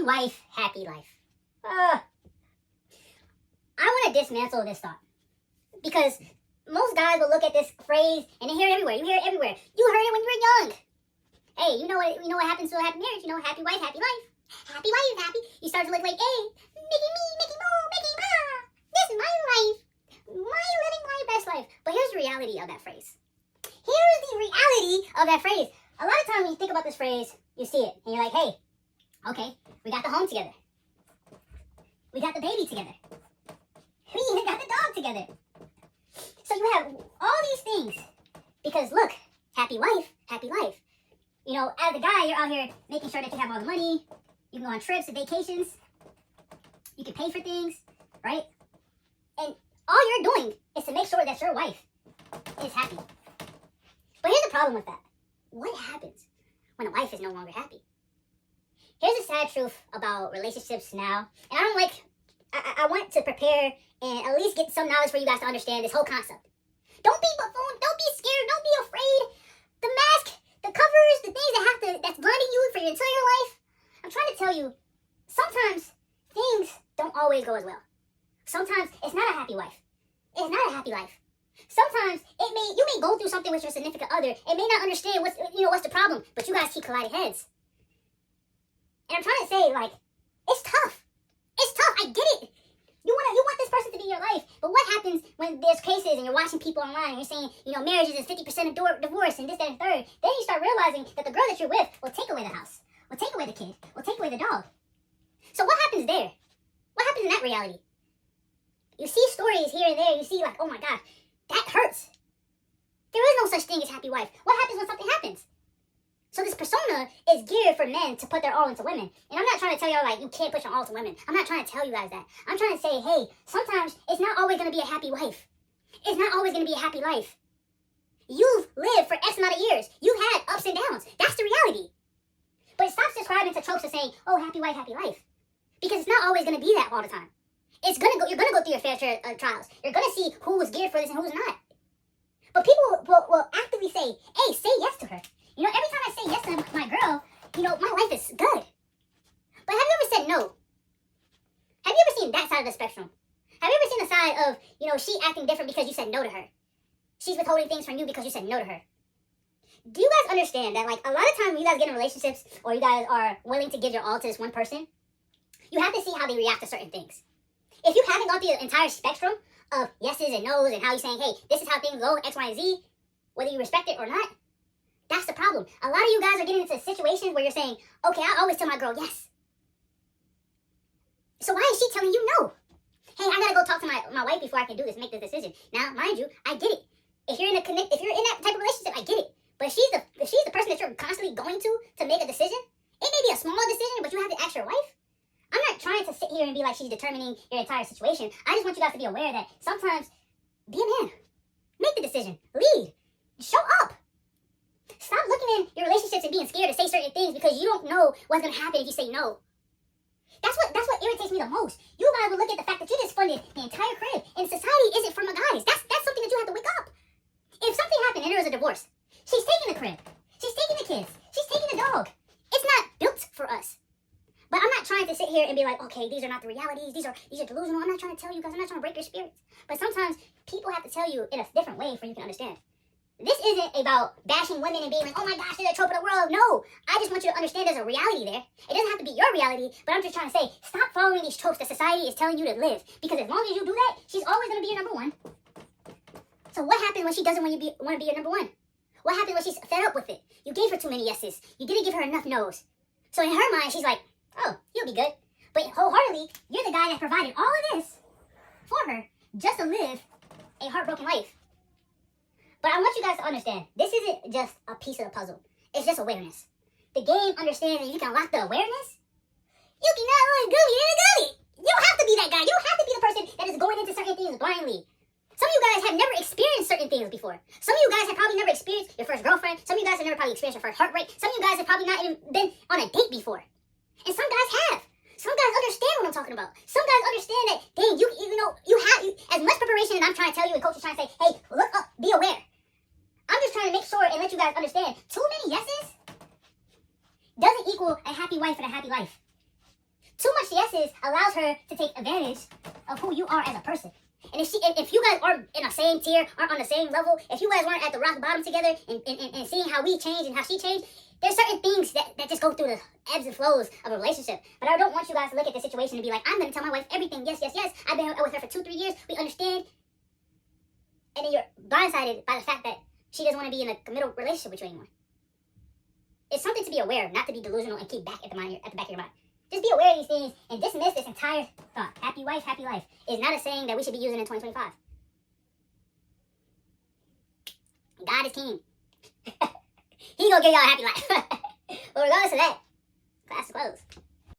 wife, happy life. I want to dismantle this thought. Because most guys will look at this phrase and they hear it everywhere. You hear it everywhere. You heard it when you were young. Hey, you know what happens to a happy marriage? You know, happy wife, happy life. Happy wife, happy. You start to look like, hey, Mickey me, Mickey moo, Mickey ma. This is my life. My living my best life. But here's the reality of that phrase. Here's the reality of that phrase. A lot of times when you think about this phrase, you see it and you're like, hey, okay, we got the home together. We got the baby together. We even got the dog together. So you have all these things. Because look, happy wife, happy life. You know, as a guy, you're out here making sure that you have all the money. You can go on trips and vacations. You can pay for things, right? And all you're doing is to make sure that your wife is happy. But here's the problem with that. What happens when a wife is no longer happy? Here's the sad truth about relationships now. And I want to prepare and at least get some knowledge for you guys to understand this whole concept. Don't be buffoon. Don't be scared. Don't be afraid. The mask, the covers, the things that's blinding you for your entire life. I'm trying to tell you, sometimes things don't always go as well. Sometimes it's not a happy wife. It's not a happy life. Sometimes you may go through something with your significant other and may not understand what's the problem, but you guys keep colliding heads. And I'm trying to say, like, it's tough. It's tough. I get it. You want this person to be in your life, but what happens when there's cases and you're watching people online and you're saying, marriages is 50% of divorce and this, that, and third. Then you start realizing that the girl that you're with will take away the house, will take away the kid, will take away the dog. So what happens there? What happens in that reality? You see stories here and there. You see, like, oh my gosh, that hurts. There is no such thing as happy wife. What happens when something happens? So this persona is geared for men to put their all into women. And I'm not trying to tell y'all, like, you can't put your all to women. I'm not trying to tell you guys that. I'm trying to say, hey, sometimes it's not always going to be a happy wife. It's not always going to be a happy life. You've lived for X amount of years. You've had ups and downs. That's the reality. But stop subscribing to tropes of saying, oh, happy wife, happy life. Because it's not always going to be that all the time. You're going to go through your fair share of trials. You're going to see who is geared for this and who's not. But people will actively say, hey, say yes to her. Every time I say yes to my girl, my life is good. But have you ever said no? Have you ever seen that side of the spectrum? Have you ever seen the side of, she acting different because you said no to her? She's withholding things from you because you said no to her. Do you guys understand that, like, a lot of times when you guys get in relationships or you guys are willing to give your all to this one person, you have to see how they react to certain things. If you haven't gone through the entire spectrum of yeses and nos and how you're saying, hey, this is how things go, X, Y, and Z, whether you respect it or not, that's the problem. A lot of you guys are getting into situations where you're saying, okay, I always tell my girl yes. So why is she telling you no? Hey, I gotta go talk to my wife before I can do this, make this decision. Now, mind you, I get it. If you're in that type of relationship, I get it. But if she's the person that you're constantly going to make a decision, it may be a small decision, but you have to ask your wife. I'm not trying to sit here and be like she's determining your entire situation. I just want you guys to be aware that sometimes, be a man. Make the decision. Lead. Show up. Stop looking in your relationships and being scared to say certain things because you don't know what's going to happen if you say no. That's what irritates me the most. You guys will look at the fact that you just funded the entire crib, and society isn't for my guys. That's something that you have to wake up. If something happened and there was a divorce, she's taking the crib. She's taking the kids. She's taking the dog. It's not built for us. But I'm not trying to sit here and be like, okay, these are not the realities. These are delusional. I'm not trying to tell you guys. I'm not trying to break your spirits. But sometimes people have to tell you in a different way for you to understand. This isn't about bashing women and being like, oh my gosh, they're the trope of the world. No, I just want you to understand there's a reality there. It doesn't have to be your reality, but I'm just trying to say, stop following these tropes that society is telling you to live. Because as long as you do that, she's always going to be your number one. So what happens when she doesn't want to be your number one? What happens when she's fed up with it? You gave her too many yeses. You didn't give her enough no's. So in her mind, she's like, oh, you'll be good. But wholeheartedly, you're the guy that provided all of this for her just to live a heartbroken life. But I want you guys to understand, this isn't just a piece of the puzzle. It's just awareness. The game understands that you can unlock the awareness. You cannot look goofy in a gully. You don't have to be that guy. You don't have to be the person that is going into certain things blindly. Some of you guys have never experienced certain things before. Some of you guys have probably never experienced your first girlfriend. Some of you guys have never probably experienced your first heartbreak. Some of you guys have probably not even been on a date before. And some guys have. Some guys understand what I'm talking about. Some guys understand that, dang, you have as much preparation as I'm trying to tell you, and coach is trying to say, hey, look up, be aware. I'm just trying to make sure and let you guys understand, too many yeses doesn't equal a happy wife and a happy life. Too much yeses allows her to take advantage of who you are as a person. And if you guys aren't in the same tier, aren't on the same level, if you guys weren't at the rock bottom together and seeing how we changed and how she changed, there's certain things that just go through the ebbs and flows of a relationship. But I don't want you guys to look at this situation and be like, I'm going to tell my wife everything. Yes, yes, yes. I've been with her for 2-3 years. We understand. And then you're blindsided by the fact that she doesn't want to be in a committal relationship with you anymore. It's something to be aware of, not to be delusional and keep back at the back of your mind. Just be aware of these things and dismiss this entire thought. Happy wife, happy life is not a saying that we should be using in 2025. God is king. He gonna give y'all a happy life. But regardless of that, class is closed.